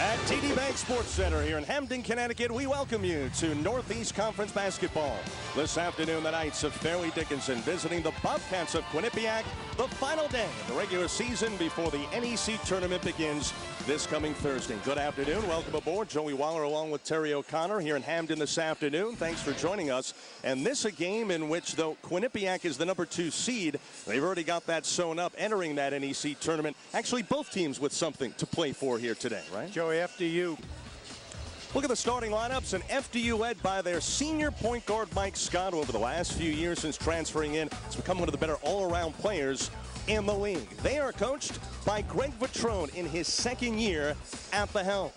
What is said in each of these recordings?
At TD Bank Sports Center here in Hamden, Connecticut, we welcome you to Northeast Conference basketball. This afternoon, the Knights of Fairleigh Dickinson visiting the Bobcats of Quinnipiac, the final day of the regular season before the NEC tournament begins this coming Thursday. Good afternoon. Welcome aboard. Joey Waller along with Terry O'Connor here in Hamden this afternoon. Thanks for joining us. And this a game in which, though Quinnipiac is the #2 seed, they've already got that sewn up entering that NEC tournament. Actually, both teams with something to play for here today, right? Joey, FDU. Look at the starting lineups, and FDU led by their senior point guard Mike Scott. Over the last few years since transferring in, has become one of the better all-around players in the league. They are coached by Greg Vitrone in his second year at the helm.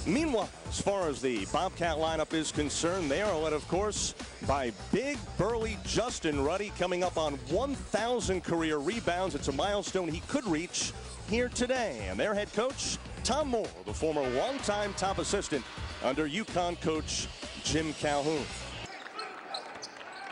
Meanwhile, as far as the Bobcat lineup is concerned, they are led, of course, by big, burly Justin Ruddy, coming up on 1,000 career rebounds. It's a milestone he could reach here today. And their head coach, Tom Moore, the former longtime top assistant under UConn coach Jim Calhoun.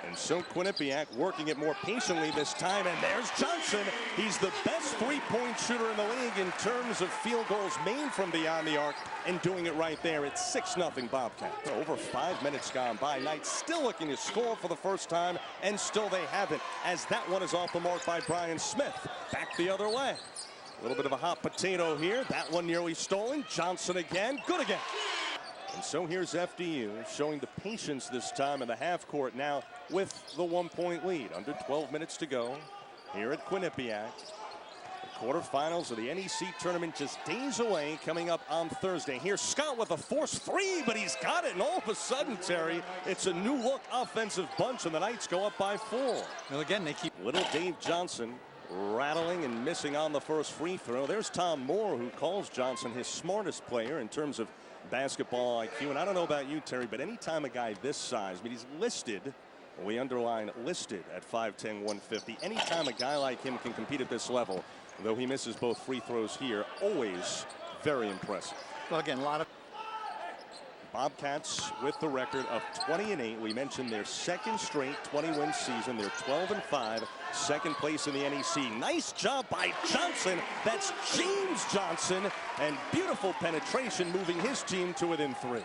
And so Quinnipiac working it more patiently this time, and there's Johnson. He's the best three-point shooter in the league in terms of field goals made from beyond the arc, and doing it right there. It's 6-0 Bobcats. Over 5 minutes gone by. Knights still looking to score for the first time, and still they haven't, as that one is off the mark by Brian Smith. Back the other way. A little bit of a hot potato here. That one nearly stolen. Johnson again. Good again. And so here's FDU showing the patience this time in the half court now with the 1-point lead. Under 12 minutes to go here at Quinnipiac. The quarterfinals of the NEC tournament just days away, coming up on Thursday. Here's Scott with a forced three, but he's got it. And all of a sudden, Terry, it's a new look offensive bunch, and the Knights go up by 4. Well, again, they keep little Dave Johnson rattling and missing on the first free throw. There's Tom Moore, who calls Johnson his smartest player in terms of basketball IQ. And I don't know about you, Terry, but anytime a guy this size, I mean, he's listed, we underline listed at 5'10", 150. Anytime a guy like him can compete at this level, though he misses both free throws here, always very impressive. Well, again, a lot of Bobcats with the record of 20-8. We mentioned their second straight 20-win season. They're 12-5, second place in the NEC. Nice job by Johnson. That's James Johnson, and beautiful penetration, moving his team to within 3.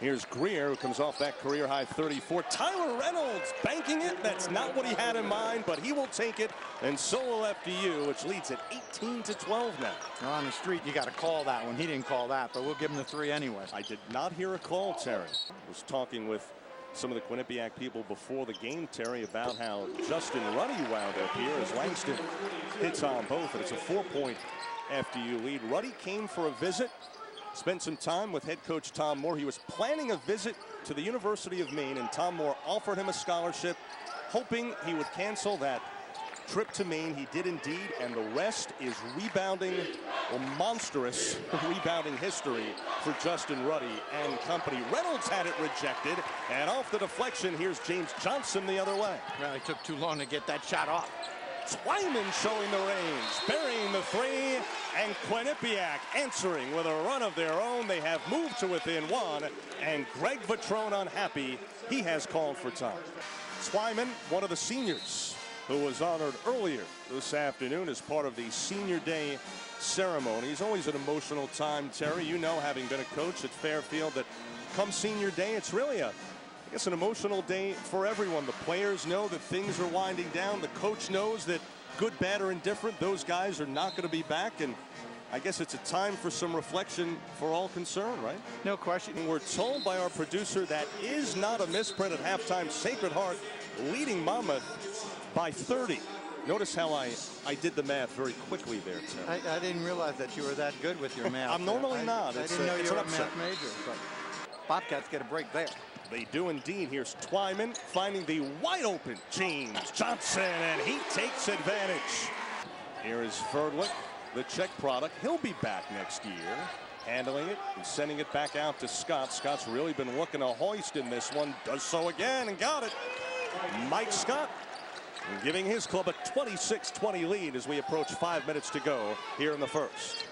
Here's Greer, who comes off that career-high 34. Tyler Reynolds banking it. That's not what he had in mind, but he will take it, and so will FDU, which leads at 18-12 now. Well, on the street, you got to call that one. He didn't call that, but we'll give him the 3 anyway. I did not hear a call, Terry. I was talking with some of the Quinnipiac people before the game, Terry, about how Justin Ruddy wound up here as Langston hits on both, and it's a 4-point FDU lead. Ruddy came for a visit. Spent some time with head coach Tom Moore. He was planning a visit to the University of Maine, and Tom Moore offered him a scholarship, hoping he would cancel that trip to Maine. He did indeed, and the rest is rebounding, or monstrous rebounding history for Justin Ruddy and company. Reynolds had it rejected, and off the deflection, here's James Johnson the other way. Well, it took too long to get that shot off. Twyman showing the range, burying the 3, and Quinnipiac answering with a run of their own. They have moved to within 1, and Greg Vitrone unhappy. He has called for time. Twyman, one of the seniors who was honored earlier this afternoon as part of the Senior Day ceremony. It's always an emotional time, Terry. You know, having been a coach at Fairfield, that come Senior Day, it's really it's an emotional day for everyone. The players know that things are winding down. The coach knows that good, bad, or indifferent, those guys are not going to be back. And I guess it's a time for some reflection for all concerned, right? No question. And we're told by our producer that is not a misprint at halftime. Sacred Heart leading Monmouth by 30. Notice how I did the math very quickly there, Tim. I didn't realize that you were that good with your math. I'm normally not. I didn't know you were a math major, but Bobcats get a break there. They do indeed. Here's Twyman finding the wide open James Johnson, and he takes advantage. Here is Ferdlich, the Czech product. He'll be back next year, handling it and sending it back out to Scott. Scott's really been looking to hoist in this one. Does so again and got it. Mike Scott giving his club a 26-20 lead as we approach 5 minutes to go here in the first.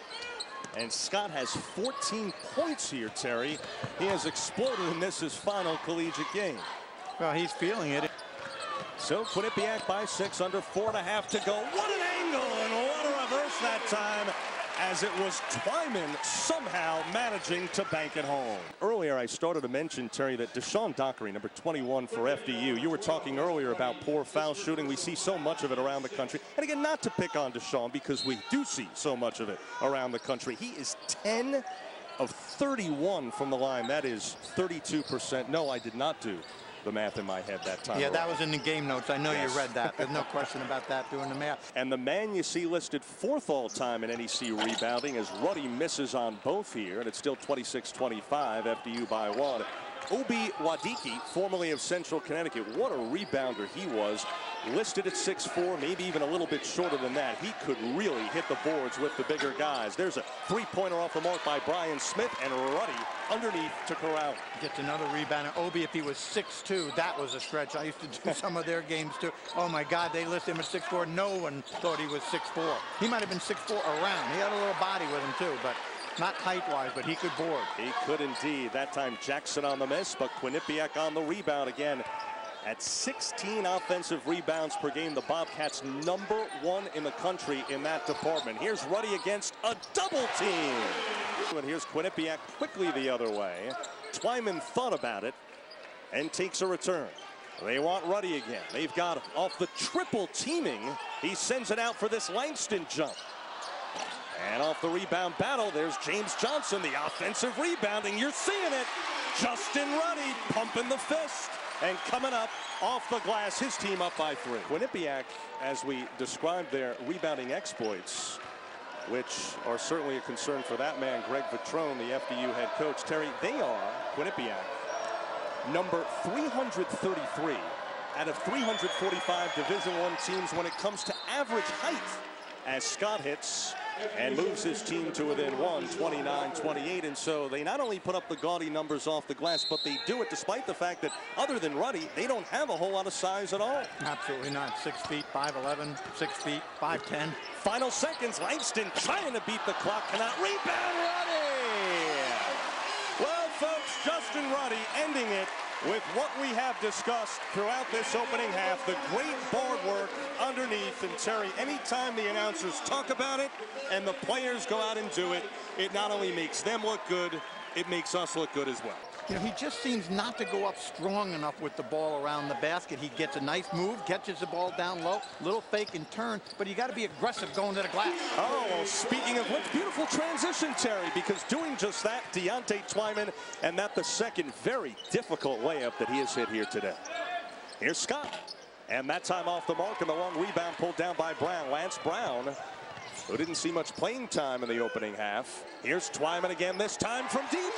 And Scott has 14 points here, Terry. He has exploded in this his final collegiate game. Well, he's feeling it. So Quinnipiac by 6, under 4.5 to go. What an angle, and what a reverse that time. as it was Twyman somehow managing to bank it home. Earlier, I started to mention, Terry, that Deshaun Dockery, number 21 for FDU. You were talking earlier about poor foul shooting. We see so much of it around the country. And again, not to pick on Deshaun, because we do see so much of it around the country. He is 10 of 31 from the line. That is 32%. No, I did not do the math in my head that time. Yeah, that was in the game notes. I know you read that. There's no question about that, doing the math. And the man you see listed 4th all-time in NEC rebounding as Ruddy misses on both here, and it's still 26-25, FDU by 1. Obi Wadiki, formerly of Central Connecticut, what a rebounder he was. Listed at 6'4", maybe even a little bit shorter than that. He could really hit the boards with the bigger guys. There's a three-pointer off the mark by Brian Smith, and Ruddy underneath to corral. Gets another rebounder. Obi, if he was 6'2", that was a stretch. I used to do some of their games too. Oh my God, they listed him at 6'4". No one thought he was 6'4". He might have been 6'4" around. He had a little body with him too, but not height-wise, but he could board. He could indeed. That time Jackson on the miss, but Quinnipiac on the rebound again. At 16 offensive rebounds per game, the Bobcats #1 in the country in that department. Here's Ruddy against a double team. And here's Quinnipiac quickly the other way. Twyman thought about it and takes a return. They want Ruddy again. They've got him off the triple teaming. He sends it out for this Langston jump. And off the rebound battle, there's James Johnson, the offensive rebounding. You're seeing it. Justin Ruddy pumping the fist. And coming up off the glass, his team up by 3. Quinnipiac, as we described their rebounding exploits, which are certainly a concern for that man, Greg Vitrone, the FDU head coach. Terry, they are, Quinnipiac, number 333 out of 345 Division I teams when it comes to average height, as Scott hits and moves his team to within 1, 29-28. And so they not only put up the gaudy numbers off the glass, but they do it despite the fact that other than Ruddy, they don't have a whole lot of size at all. Absolutely not. 6 feet, 5'11", 6 feet, 5'10". Final seconds, Langston trying to beat the clock, cannot rebound. Ruddy! Well, folks, Justin Ruddy ending it with what we have discussed throughout this opening half, the great board work underneath. And Terry, anytime the announcers talk about it and the players go out and do it, it not only makes them look good, it makes us look good as well. You know, he just seems not to go up strong enough with the ball around the basket. He gets a nice move, catches the ball down low, little fake and turn, but you got to be aggressive going to the glass. Oh, well, speaking of which, beautiful transition, Terry, because doing just that, Deontay Twyman, and that the second very difficult layup that he has hit here today. Here's Scott, and that time off the mark, and the long rebound pulled down by Brown. Lance Brown, who didn't see much playing time in the opening half. Here's Twyman again, this time from deep.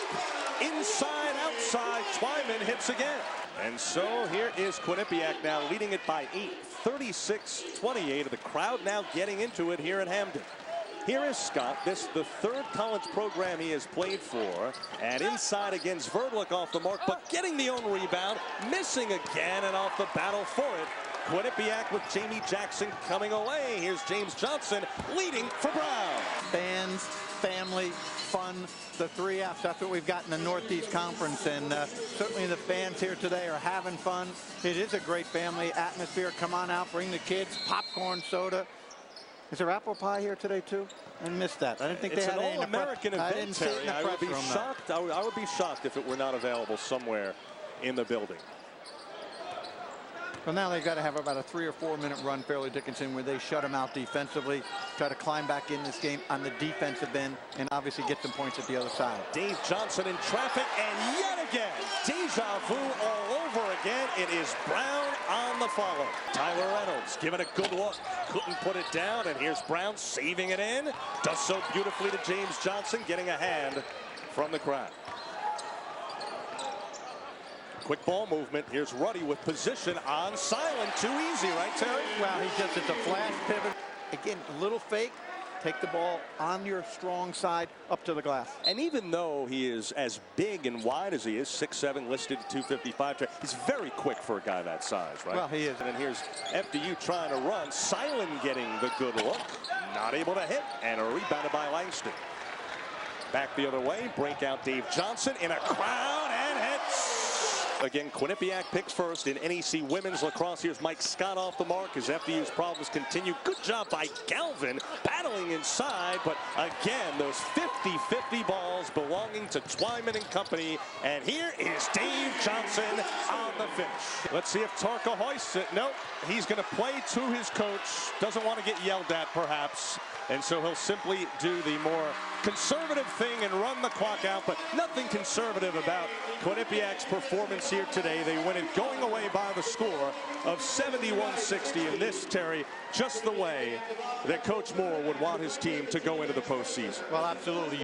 Inside, outside, Twyman hits again. And so here is Quinnipiac now leading it by 8, 36-28. The crowd now getting into it here in Hamden. Here is Scott, this the 3rd college program he has played for, and inside against Verdlick off the mark, but getting the own rebound, missing again, and off the battle for it. Quinnipiac with Jamie Jackson coming away. Here's James Johnson leading for Brown. Fans, family, fun, the 3 Fs. That's what we've got in the Northeast Conference, and certainly the fans here today are having fun. It is a great family atmosphere. Come on out, bring the kids, popcorn, soda. Is there apple pie here today too? I missed that. I didn't think they had any. It's an all-American event, I didn't see it in the I would be press room, shocked. I would be shocked if it were not available somewhere in the building. Well, now they've got to have about a 3 or 4 minute run, Fairleigh Dickinson, where they shut him out defensively, try to climb back in this game on the defensive end, and obviously get some points at the other side. Dave Johnson in traffic, and yet again, deja vu all over again. It is Brown on the follow. Tyler Reynolds giving a good look, couldn't put it down, and here's Brown saving it in. Does so beautifully to James Johnson, getting a hand from the crowd. Quick ball movement. Here's Ruddy with position on silent. Too easy, right, Terry? Well, it's a flash pivot. Again, a little fake. Take the ball on your strong side up to the glass. And even though he is as big and wide as he is, 6'7", listed at 255, he's very quick for a guy that size, right? Well, he is. And then here's FDU trying to run. Silent getting the good look. Not able to hit. And a rebounded by Langston. Back the other way. Breakout Dave Johnson in a crowd and hits. Again, Quinnipiac picks first in NEC women's lacrosse. Here's Mike Scott off the mark as FDU's problems continue. Good job by Galvin battling inside, but again, those 50-50 balls belonging to Twyman and company. And here is Dave Johnson on the finish. Let's see if Tarka hoists it. Nope, he's going to play to his coach. Doesn't want to get yelled at, perhaps. And so he'll simply do the more conservative thing and run the clock out, but nothing conservative about Quinnipiac's performance here today. They win it going away by the score of 71-60. And this, Terry, just the way that Coach Moore would want his team to go into the postseason. Well, absolutely.